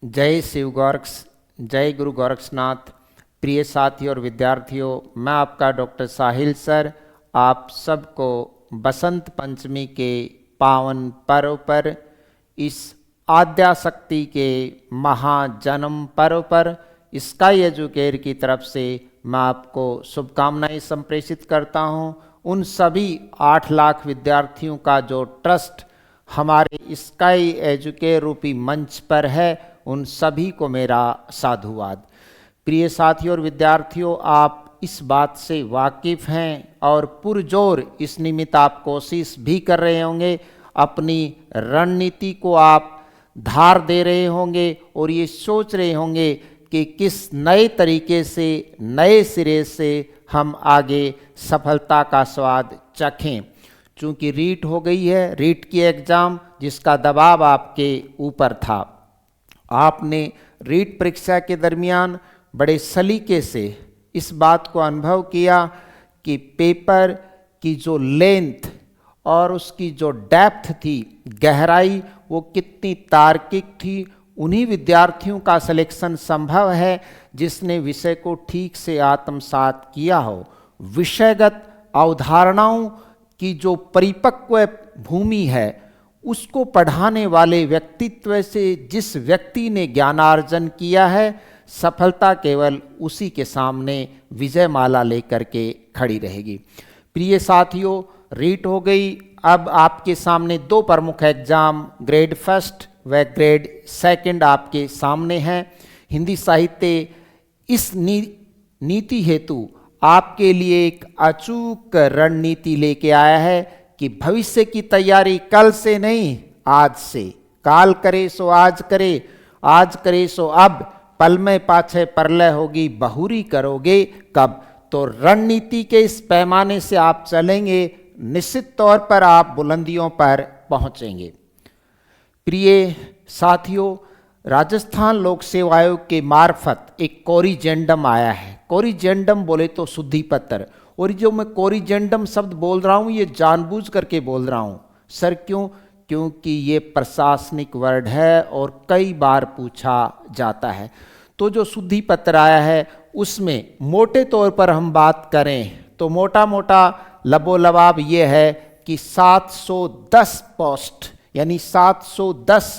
जय शिव गोरक्ष, जय गुरु गोरक्षनाथ। प्रिय साथी और विद्यार्थियों, मैं आपका डॉक्टर साहिल सर आप सबको बसंत पंचमी के पावन पर्व पर, इस आद्याशक्ति के महाजन्म पर्व पर स्काई एजुकेयर की तरफ से मैं आपको शुभकामनाएं संप्रेषित करता हूं। उन सभी 8 लाख विद्यार्थियों का जो ट्रस्ट हमारे स्काई एजुकेयर रूपी मंच पर है, उन सभी को मेरा साधुवाद। प्रिय साथियों और विद्यार्थियों, आप इस बात से वाकिफ़ हैं और पुरजोर इस निमित्त आप कोशिश भी कर रहे होंगे, अपनी रणनीति को आप धार दे रहे होंगे और ये सोच रहे होंगे कि किस नए तरीके से, नए सिरे से हम आगे सफलता का स्वाद चखें। चूँकि रीट हो गई है, रीट की एग्ज़ाम जिसका दबाव आपके ऊपर था, आपने रीट परीक्षा के दरमियान बड़े सलीके से इस बात को अनुभव किया कि पेपर की जो लेंथ और उसकी जो डेप्थ थी, गहराई, वो कितनी तार्किक थी। उन्हीं विद्यार्थियों का सिलेक्शन संभव है जिसने विषय को ठीक से आत्मसात किया हो। विषयगत अवधारणाओं की जो परिपक्व भूमि है, उसको पढ़ाने वाले व्यक्तित्व से जिस व्यक्ति ने ज्ञानार्जन किया है, सफलता केवल उसी के सामने विजय माला लेकर के खड़ी रहेगी। प्रिय साथियों, रीट हो गई। अब आपके सामने 2 प्रमुख एग्जाम, ग्रेड फर्स्ट व ग्रेड सेकंड आपके सामने हैं। हिंदी साहित्य इस नीति हेतु आपके लिए एक अचूक रणनीति लेके आया है कि भविष्य की तैयारी कल से नहीं, आज से। काल करे सो आज करे, आज करे सो अब, पल में पाछे परलय होगी, बहुरी करोगे कब। तो रणनीति के इस पैमाने से आप चलेंगे, निश्चित तौर पर आप बुलंदियों पर पहुंचेंगे। प्रिय साथियों, राजस्थान लोक सेवा आयोग के मार्फत एक कोरिजेंडम आया है। कोरिजेंडम बोले तो शुद्धि पत्र, और जो मैं कोरिजेंडम शब्द बोल रहा हूँ ये जानबूझ करके बोल रहा हूँ सर। क्यों? क्योंकि ये प्रशासनिक वर्ड है और कई बार पूछा जाता है। तो जो शुद्धि पत्र आया है उसमें मोटे तौर पर हम बात करें तो मोटा मोटा लबोलबाब ये है कि 710 पोस्ट यानी 710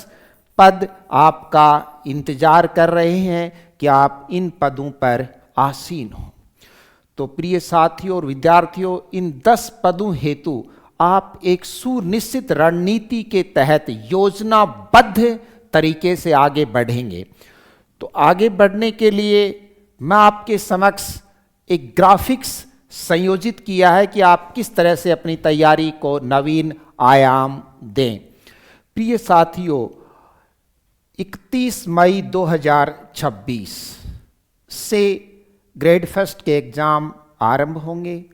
पद आपका इंतजार कर रहे हैं कि आप इन पदों पर आसीन हो। तो प्रिय साथियों और विद्यार्थियों, इन 10 पदों हेतु आप एक सुनिश्चित रणनीति के तहत योजनाबद्ध तरीके से आगे बढ़ेंगे। तो आगे बढ़ने के लिए मैं आपके समक्ष एक ग्राफिक्स संयोजित किया है कि आप किस तरह से अपनी तैयारी को नवीन आयाम दें। प्रिय साथियों, 31 मई 2026 से ग्रेड फर्स्ट के एग्ज़ाम आरंभ होंगे।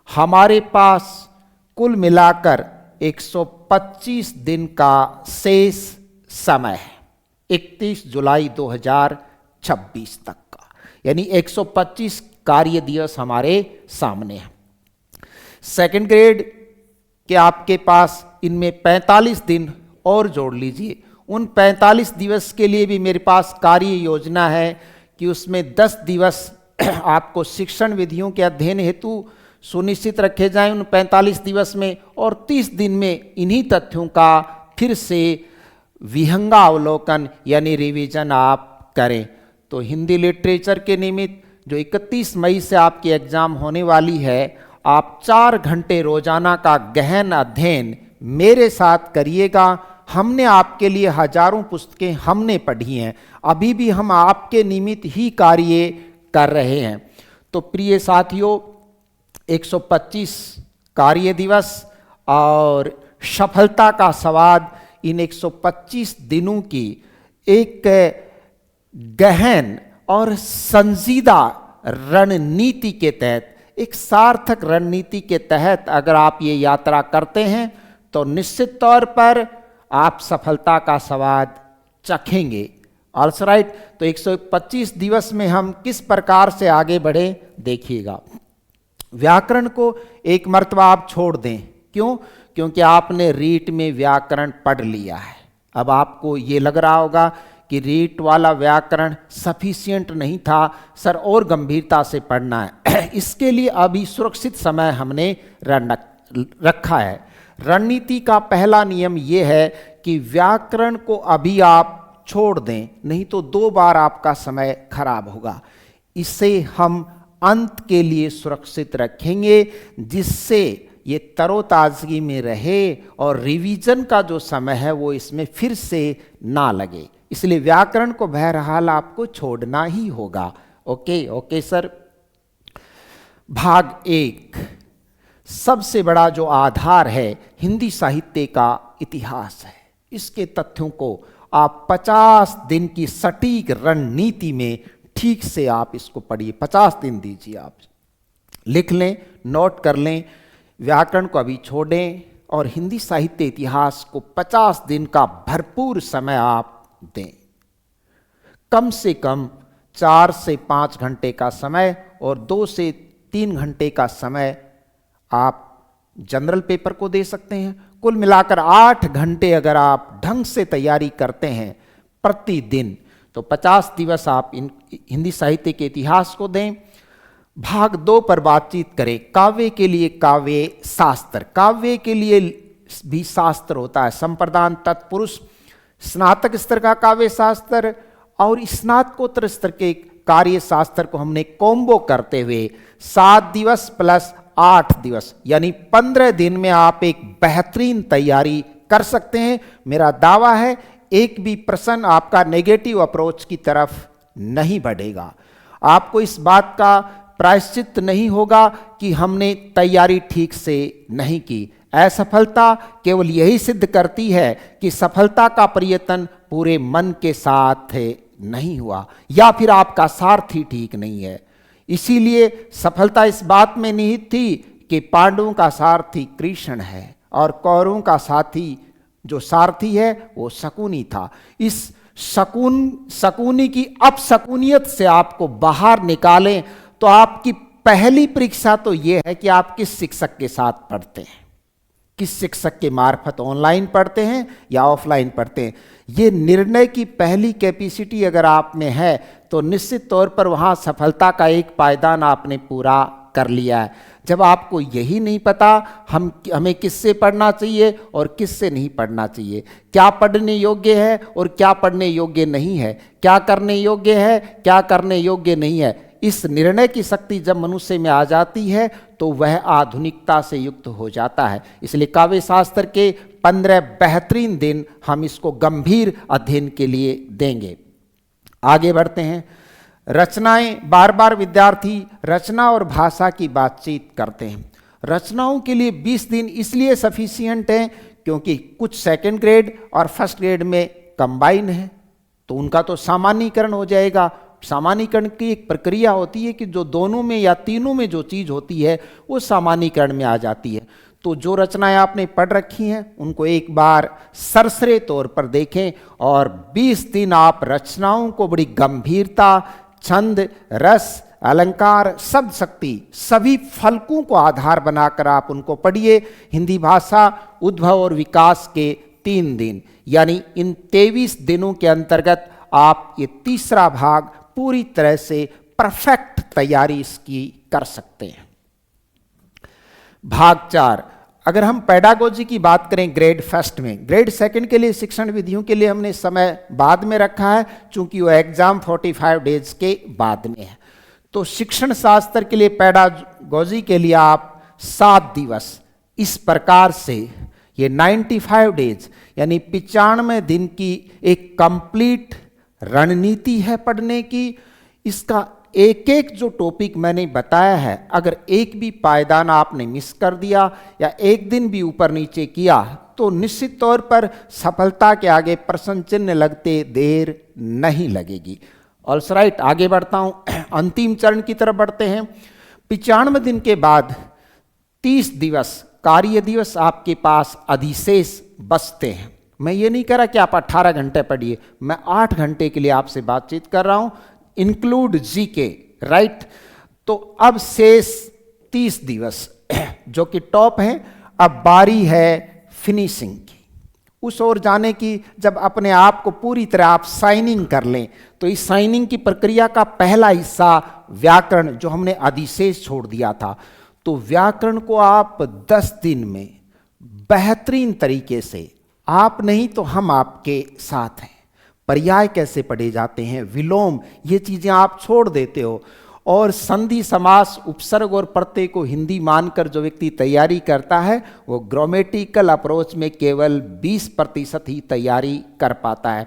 हमारे पास कुल मिलाकर 125 दिन का शेष समय है, 31 जुलाई 2026 तक का, यानी 125 कार्य दिवस हमारे सामने हैं। सेकंड ग्रेड के आपके पास इनमें 45 दिन और जोड़ लीजिए। उन 45 दिवस के लिए भी मेरे पास कार्य योजना है कि उसमें 10 दिवस आपको शिक्षण विधियों के अध्ययन हेतु सुनिश्चित रखे जाएं उन 45 दिवस में, और 30 दिन में इन्हीं तथ्यों का फिर से विहंगावलोकन यानी रिवीजन आप करें। तो हिंदी लिटरेचर के निमित्त जो 31 मई से आपकी एग्ज़ाम होने वाली है, आप 4 घंटे रोजाना का गहन अध्ययन मेरे साथ करिएगा। हमने आपके लिए हजारों पुस्तकें हमने पढ़ी हैं, अभी भी हम आपके निमित्त ही कार्य कर रहे हैं। तो प्रिय साथियों, 125 कार्य दिवस और सफलता का स्वाद, इन 125 दिनों की एक गहन और संजीदा रणनीति के तहत, एक सार्थक रणनीति के तहत अगर आप ये यात्रा करते हैं तो निश्चित तौर पर आप सफलता का स्वाद चखेंगे। ऑलराइट, तो 125 दिवस में हम किस प्रकार से आगे बढ़े देखिएगा। व्याकरण को एक मर्तबा आप छोड़ दें। क्यों? क्योंकि आपने रीट में व्याकरण पढ़ लिया है। अब आपको ये लग रहा होगा कि रेट वाला व्याकरण सफिशिएंट नहीं था सर, और गंभीरता से पढ़ना है। इसके लिए अभी सुरक्षित समय हमने रखा है। रणनीति का पहला नियम यह है कि व्याकरण को अभी आप छोड़ दें, नहीं तो 2 बार आपका समय खराब होगा। इसे हम अंत के लिए सुरक्षित रखेंगे, जिससे ये तरोताजगी में रहे और रिवीजन का जो समय है वो इसमें फिर से ना लगे। इसलिए व्याकरण को बहरहाल आपको छोड़ना ही होगा। Okay sir. भाग 1, सबसे बड़ा जो आधार है हिंदी साहित्य का इतिहास है। इसके तथ्यों को आप 50 दिन की सटीक रणनीति में ठीक से आप इसको पढ़िए। 50 दिन दीजिए, आप लिख लें, नोट कर लें, व्याकरण को अभी छोड़ें और हिंदी साहित्य इतिहास को 50 दिन का भरपूर समय आप दें। कम से कम 4 से 5 घंटे का समय और 2 से 3 घंटे का समय आप जनरल पेपर को दे सकते हैं। कुल मिलाकर 8 घंटे अगर आप ढंग से तैयारी करते हैं प्रतिदिन, तो 50 दिवस आप हिंदी साहित्य के इतिहास को दें। भाग 2 पर बातचीत करें। काव्य के लिए काव्य शास्त्र। काव्य के लिए भी शास्त्र होता है, संप्रदान, तत्पुरुष, स्नातक स्तर का काव्य शास्त्र और स्नातकोत्तर स्तर के कार्य शास्त्र को हमने कॉम्बो करते हुए 7 दिवस प्लस 8 दिवस यानी 15 दिन में आप एक बेहतरीन तैयारी कर सकते हैं। मेरा दावा है एक भी प्रश्न आपका नेगेटिव अप्रोच की तरफ नहीं बढ़ेगा। आपको इस बात का प्रायश्चित नहीं होगा कि हमने तैयारी ठीक से नहीं की। असफलता केवल यही सिद्ध करती है कि सफलता का प्रयत्न पूरे मन के साथ नहीं हुआ या फिर आपका सारथी ठीक नहीं है। इसीलिए सफलता इस बात में निहित थी कि पांडवों का सारथी कृष्ण है और कौरवों का साथी जो सारथी है वो शकुनी था। इस शकुनी की अपशकुनियत से आपको बाहर निकालें तो आपकी पहली परीक्षा तो यह है कि आप किस शिक्षक के साथ पढ़ते हैं, किस शिक्षक के मार्फत ऑनलाइन पढ़ते हैं या ऑफलाइन पढ़ते हैं। ये निर्णय की पहली कैपेसिटी अगर आप में है तो निश्चित तौर पर वहाँ सफलता का एक पायदान आपने पूरा कर लिया है। जब आपको यही नहीं पता हमें किससे पढ़ना चाहिए और किससे नहीं पढ़ना चाहिए, क्या पढ़ने योग्य है और क्या पढ़ने योग्य नहीं है, क्या करने योग्य है क्या करने योग्य नहीं है, इस निर्णय की शक्ति जब मनुष्य में आ जाती है तो वह आधुनिकता से युक्त हो जाता है। इसलिए काव्य शास्त्र के 15 बेहतरीन दिन हम इसको गंभीर अध्ययन के लिए देंगे। आगे बढ़ते हैं। रचनाएं, बार बार विद्यार्थी रचना और भाषा की बातचीत करते हैं। रचनाओं के लिए 20 दिन इसलिए सफिशिएंट हैं क्योंकि कुछ सेकंड ग्रेड और फर्स्ट ग्रेड में कंबाइन है, तो उनका तो सामान्यीकरण हो जाएगा। सामान्यीकरण की एक प्रक्रिया होती है कि जो दोनों में या तीनों में जो चीज़ होती है वो सामान्यीकरण में आ जाती है। तो जो रचनाएं आपने पढ़ रखी हैं उनको एक बार सरसरे तौर पर देखें और 20 दिन आप रचनाओं को बड़ी गंभीरता, छंद, रस, अलंकार, शब्द शक्ति सभी फलकों को आधार बनाकर आप उनको पढ़िए। हिंदी भाषा उद्भव और विकास के 3 दिन यानी इन 23 दिनों के अंतर्गत आप ये तीसरा भाग पूरी तरह से परफेक्ट तैयारी इसकी कर सकते हैं। भाग 4, अगर हम पेडागोजी की बात करें ग्रेड फर्स्ट में, ग्रेड सेकंड के लिए शिक्षण विधियों के लिए हमने समय बाद में रखा है चूंकि वो एग्जाम 45 डेज के बाद में है। तो शिक्षण शास्त्र के लिए पेडागोजी के लिए आप 7 दिवस इस प्रकार से ये 95 डेज यानी 95 दिन की एक कंप्लीट रणनीति है पढ़ने की। इसका एक एक जो टॉपिक मैंने बताया है, अगर एक भी पायदान आपने मिस कर दिया या एक दिन भी ऊपर नीचे किया तो निश्चित तौर पर सफलता के आगे प्रश्न चिन्ह लगते देर नहीं लगेगी। ऑलराइट, आगे बढ़ता हूं, अंतिम चरण की तरफ बढ़ते हैं। 95 दिन के बाद 30 दिवस कार्य दिवस आपके पास अधिशेष बचते हैं। मैं ये नहीं कह रहा कि आप 18 घंटे पढ़िए, मैं 8 घंटे के लिए आपसे बातचीत कर रहा हूं, इंक्लूड जीके, राइट। तो अब शेष 30 दिवस जो कि टॉप हैं, अब बारी है फिनिशिंग की। उस ओर जाने की, जब अपने आप को पूरी तरह आप साइनिंग कर लें, तो इस साइनिंग की प्रक्रिया का पहला हिस्सा व्याकरण, जो हमने अधिशेष छोड़ दिया था, तो व्याकरण को आप 10 दिन में बेहतरीन तरीके से, आप नहीं तो हम आपके साथ हैं। पर्याय कैसे पढ़े जाते हैं, विलोम, ये चीजें आप छोड़ देते हो, और संधि समास उपसर्ग और प्रत्यय को हिंदी मानकर जो व्यक्ति तैयारी करता है वो ग्रामेटिकल अप्रोच में केवल 20% ही तैयारी कर पाता है।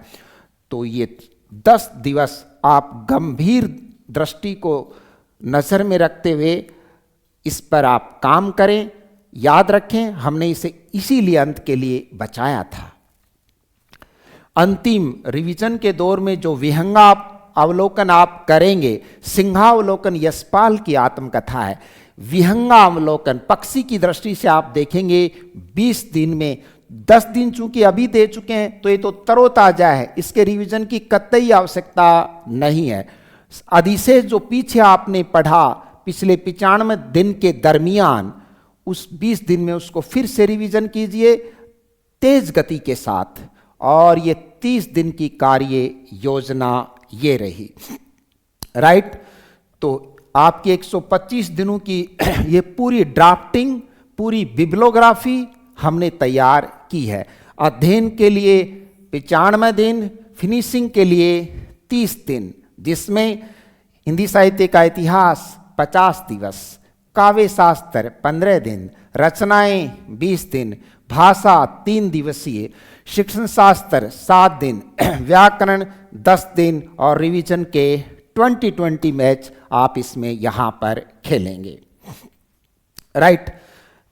तो ये 10 दिवस आप गंभीर दृष्टि को नजर में रखते हुए इस पर आप काम करें। याद रखें, हमने इसे इसीलिए अंत के लिए बचाया था। अंतिम रिवीजन के दौर में जो विहंगा अवलोकन आप करेंगे, सिंहावलोकन यशपाल की आत्मकथा है। विहंगावलोकन पक्षी की दृष्टि से आप देखेंगे 20 दिन में, 10 दिन चूंकि अभी दे चुके हैं तो ये तो तरोताजा है, इसके रिवीजन की कतई आवश्यकता नहीं है। अधिशेष जो पीछे आपने पढ़ा पिछले 95 दिन के दरमियान, उस 20 दिन में उसको फिर से रिवीजन कीजिए तेज गति के साथ, और ये 30 दिन की कार्य योजना ये रही। राइट, तो आपकी 125 दिनों की ये पूरी ड्राफ्टिंग, पूरी बिब्लोग्राफी हमने तैयार की है। अध्ययन के लिए 95 दिन, फिनिशिंग के लिए 30 दिन, जिसमें हिंदी साहित्य का इतिहास 50 दिवस, काव्य शास्त्र 15 दिन, रचनाएं 20 दिन, भाषा 3 दिवसीय, शिक्षण शास्त्र 7 दिन, व्याकरण 10 दिन, और रिवीजन के 20-20 मैच आप इसमें यहां पर खेलेंगे। राइट,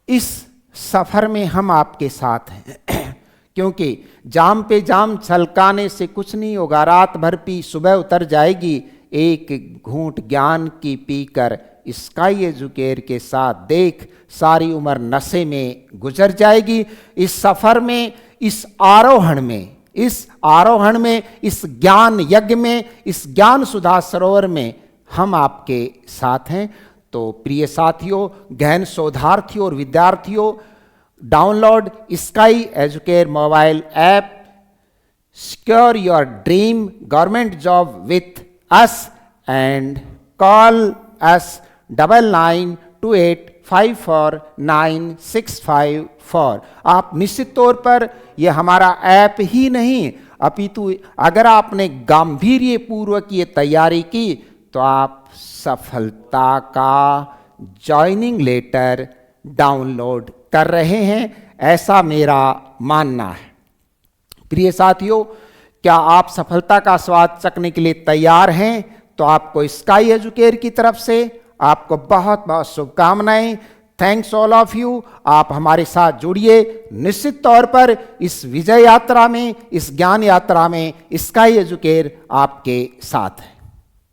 इस सफर में हम आपके साथ हैं क्योंकि जाम पे जाम छलकाने से कुछ नहीं होगा। रात भर पी सुबह उतर जाएगी, एक घूंट ज्ञान की पीकर स्काई एजुकेयर के साथ देख, सारी उम्र नशे में गुजर जाएगी। इस सफर में, इस आरोहण में, इस ज्ञान यज्ञ में, इस ज्ञान सुधा सरोवर में हम आपके साथ हैं। तो प्रिय साथियों, गहन शोधार्थियों और विद्यार्थियों, download sky educare mobile app, secure your dream government job with us and call अस 9928549654। आप निश्चित तौर पर यह हमारा ऐप ही नहीं, अपितु अगर आपने गांभीर्य पूर्वक ये तैयारी की तो आप सफलता का जॉइनिंग लेटर डाउनलोड कर रहे हैं, ऐसा मेरा मानना है। प्रिय साथियों, क्या आप सफलता का स्वाद चखने के लिए तैयार हैं? तो आपको स्काई एजुकेयर की तरफ से आपको बहुत बहुत शुभकामनाएं। Thanks all of you. आप हमारे साथ जुड़िए। निश्चित तौर पर इस विजय यात्रा में, इस ज्ञान यात्रा में स्काई एजुकेयर आपके साथ है।